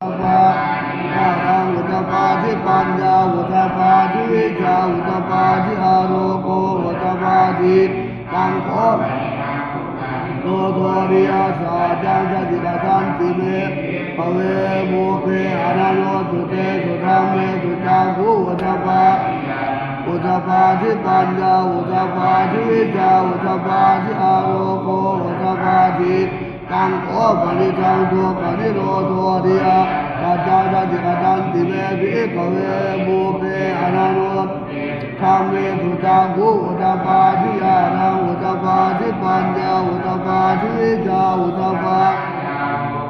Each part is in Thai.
ปาอารังอุตปาทิปัญญาอุตปาทิวิชาอุตปาทิอาโรโกอุตปาทิตังโคโตโทริยาสาจังจัติกตันติเมภเวโมเปอนันโนสุเตสุธรรมเมสุจาภูอุตปาทิปัญญาอุตปาทิวิชาอุตปาทิอาโรโกอุตปาทิตังโอปนิจังโตปนิโรโทริยาสัจจาจิกตันติเมภิกขเวโมเปอนันโนธรรมเมสุจาภูอุตปาทิอารังอุตปาทิปัญญาอุตปาทิวิชาอุตปา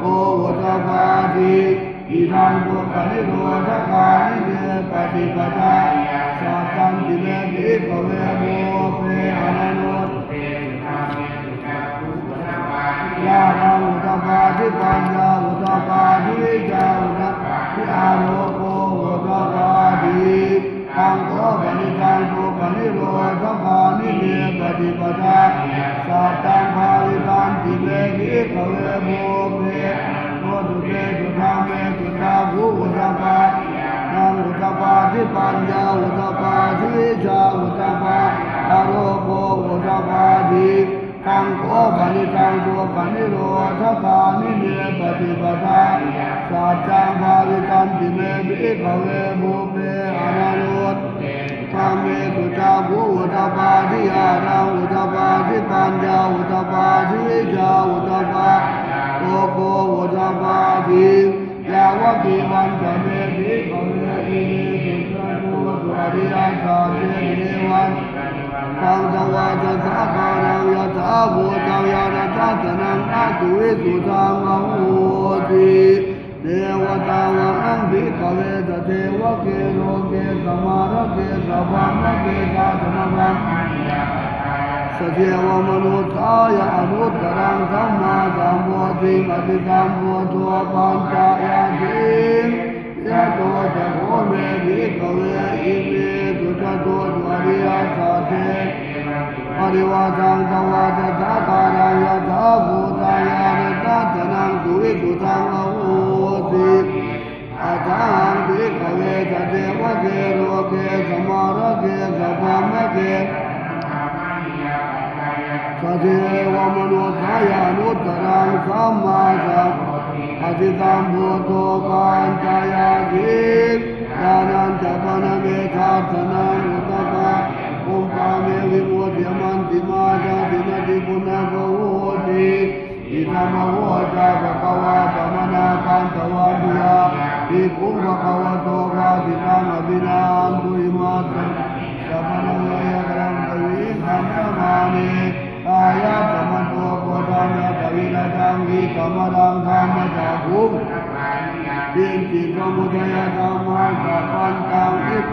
โออุตปาทิอิทังโตปนิโรธคานิเนปฏิปทาสัจจันติเมภิกขเวโมเปอนันโนยารังอุตปาทิปัญญาอุตปาทิวิชาอุตปาทิอาโรโกอุตปาทิตังโอปนิจังโตปนิโรธคานิเนปฏิปทาสัจจังภาวิตันติเมภิกขเวโมเปโนตุเตสุธรรมเมสุจาภูอุตปานังอุตปาทิปัญญาอุตปาทิวิชาอุตปาอาโรโกอุตปาทิตังโอปนิจังโตปนิโรธคานิเนปฏิปทาสัจจังภาวิตันติเมภิกขเวโมเปอนันโนธรรมเมสุจาภูอุตปาทิอารังอุตปาทิปัญญาอุตปาทิวิชาอุตปาโอโกอุตปาทิยาวะปิวันจะเมภิกขเวอิเมสุจาภูตุอริยสัจเจเนวันตังสวาจะสาคานังยะถาภูตังยานะทัสนังอาสุวิสุตังอโหติเทวตาวังภิกขเวตเทวะเกโรเกสมาระเกสวังเกสาธนะวังสเทวมนุษยาอนุตตรังสัมมาสัมพุทธิอติสัมพุทโธปัญจายาติยะโตจะโหเมภิกขเวอิเมสุจโตตุอริยสัจเจปริวาจังสวาจะสาคารังยะถาภูตังยานะทัสนังสุวิสุตังอโหติอาจารย์ภิกขเวตเทวะเกโรเกสมาระเกสวัมเกสเทวมนุษยานุตตรังสัมมาสัมอติสัมพุทโธปัญจายาติญาณัญจปนเมทัสนังอุตปาอุปาเมวิมุตติมันติมาจาตินาติปุณณโกโหติอิทัมโหจาภควาตมนาคันตวะดุยาภิกขุภควโตภาติตังอภินันตุอิมาตังสัพพะเวยกรังตวิขันธมานิอายะสมโตโพธัญญตวิรจังวิธรรมรังธรรมจักขุมปินติสมุทัยธรรมังสัพพันตังอิโร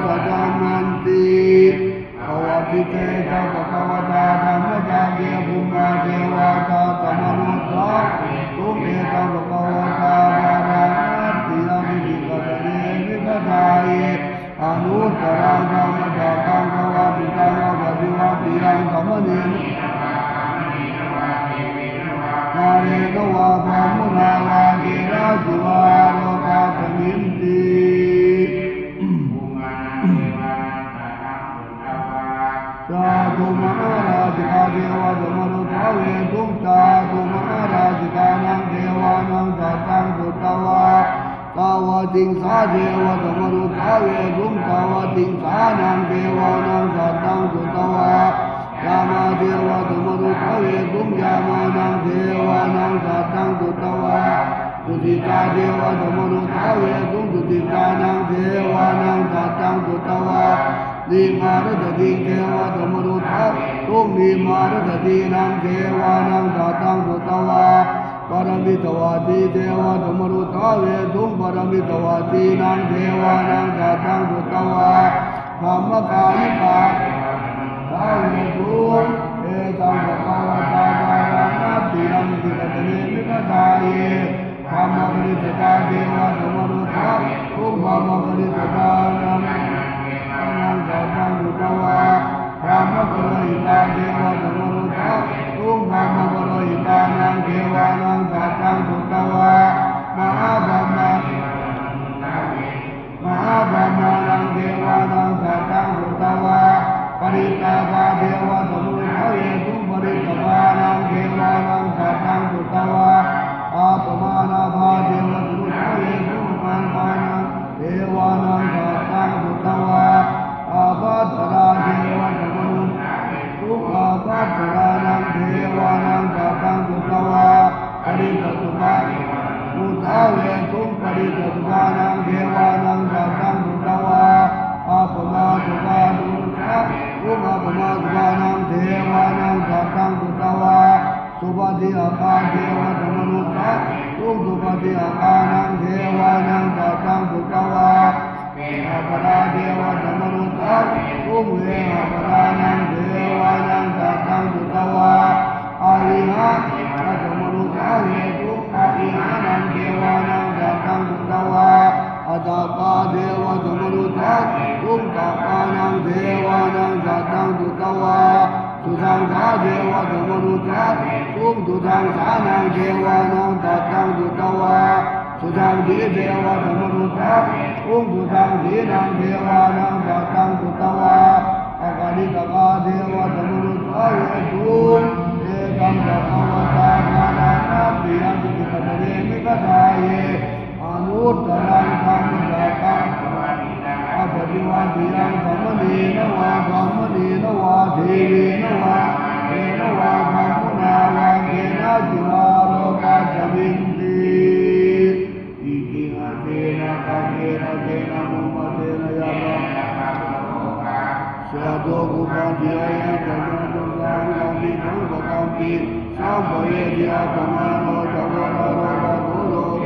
ตัจามันติภวติเตจะภควตาธรรมจักเกภูมิเทวตาธรรมนุตตะทุเมตภควตาภารังติยามิจิกตเนวิกตายอนุตตรังธรรมจักขังภวติตังปฏิวัติยังธรรมเนนาเรกวาภามุนาวาเกราจิวาโลกาตมินติสาธุมหาราชิกาเทวะสมนุทาเวทุมตาธุมหาราชิกานังเทวานังสัตตังสุตวะตาวะติงสาเทวะสมนุทาเวทุมตาวะติงสานังเทวานังสัตตังสุตวะยามาเทวะสมนุทาเวทุมยามานังเทวานังสัตตังสุตวะสุติตาเทวะสมนุทาเวทุมสุติตานังเทวานังสัตตังสุตวะนิมารถติเทวะสมนุทาทุมนิมารถตินังเทวานังสัตตังสุตวะปรมิตวาติเทวะสมนุทาเวทุมปรมิตวาตินังเทวานังสัตตังสุตวะธรรมกายิกาทาเวทุมเอตังภควตาภารังนัตติยังติกตเนมิกตายธรรมปริตตาเทวะสมนุทาทุมธรรมปริตตานังสัตตังสุตวะธรรมปริตาเทวะสมนุทาทุมธรรมปริตานังเทวานังสัตตังสุตวะมหาธรรม าเวทุปริจตุกานังเทวานังสัตตังสุตวาอาปมาตุกาตุสัพอุมาปมาตุกานังเทวานังสัตตังสุตวาสุปฏิอาคาเทวธรรมนุสัพสุปฏิอาคานังเทวานังสัตตังสุตวาอาปราเทวธรรมนุสัพสุเวอาปรานังเทวานังสัตตังสุตวาอาริหะธรรมนุสัพเหตุอาริหะนังเทวานังสัตตังสุตวาอาตาปาเทวธรรมนุสัพสุตาปานังเทวานังสัตตังสุตวาสุทังสาเทวธรรมนุสัพสุทังสานังเทวานังสัตตังสุตวาสุทังสีเทวธรรมนุสัพสุทังสีนังเทวานังสัตตังสุตวาอากาลิกาเทวธรรมนุสัพเวทุเอกัมสัพพวตานานานาปิยังติกตเรมิกตาเยอนุตตรังธรรมสัพพังอปฏิวัติยังธรรมนีนวะธรรมนีนวะเทวีนวะเทนวะธรรมุนาวังเทนะจิวาโลกัสมินติอิติหะเทนะกะเทนะเทนะมุมะเทนะยะระสะโตกุปะติอายังจันโตสังฆัมปิสังฆัมปิสัมภเวทิอาปมาโนจักวะโรบะโตโลเก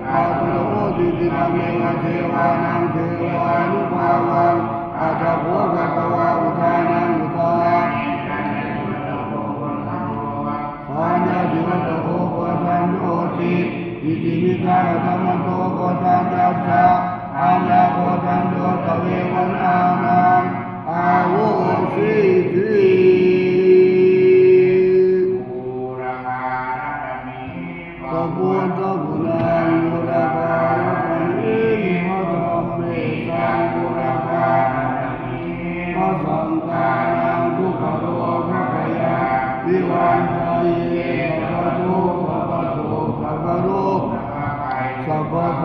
อาตุโลติติมังเมวะเทวานังเทวานุภาวังอาจาโภกะตวะอุทานังอุทาอาญาจิวัตโภปะสันโยติอิติมิตาธรรมโตโกสันยัสสะอาญาโกสันโยตเววันานังอาวุสิติตบุญตบุญายุระบายุนิมัตตเมตังบุรพาปัสสังกานังทุกขโรภะขยาวิวันชัยเยสัพพทุกขสัพพทุกขสัพพโรสัพพะโส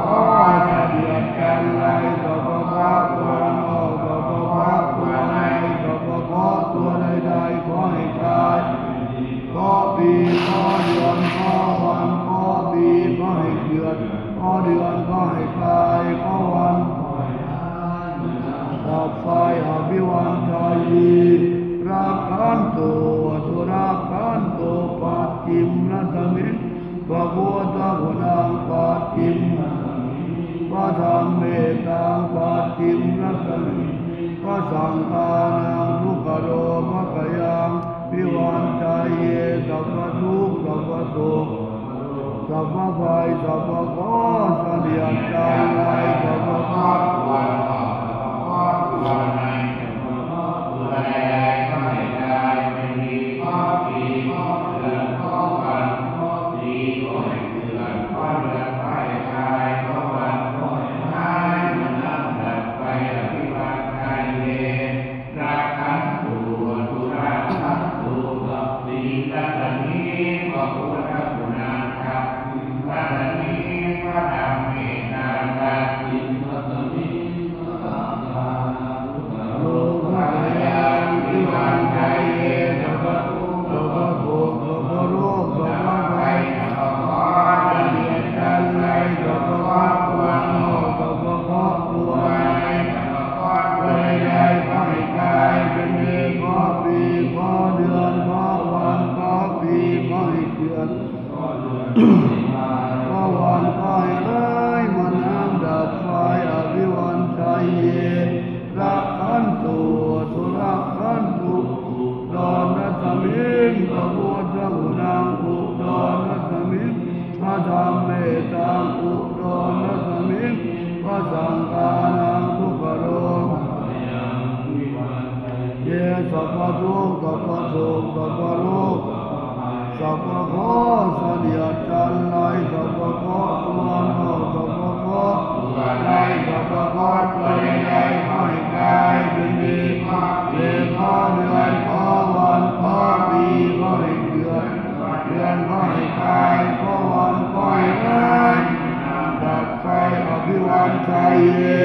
สัพยัญจันไลสัพพะตัวโนสัพพะตัวในสัพพะตัวใดๆขอให้ตายขอปีขอเดือนขอวันขอปีขอให้เดือนขอเดือนขอให้ตายขอวันดับไฟอภิวันชัยรักขันโตสุรักขันโตปัจจิมนัสมิพระพุทธคุณังปัจจิมพระธรรมเมตังปัจจิมนัสมิพระสังฆานังทุกขโรภะขยังวิวันชัยเยสัพพทุกข์สัพพโสสัพพะภัยสัพพะโสสัพยัญจันไลสัพพะภัยสัพพะทุกข์สัพพะโสสัพพะโรคสัพพะโคสัญญาจันไลสัพพะโคตัวโนสัพพะโคไลสัพพะโคตัวใดขอให้กายเป็นดีเจ็บขอเดือนขอวันขอปีขอให้เดือนเดือนขอให้กายขอวันขอให้เดือนดับไฟอภิวันชัยเย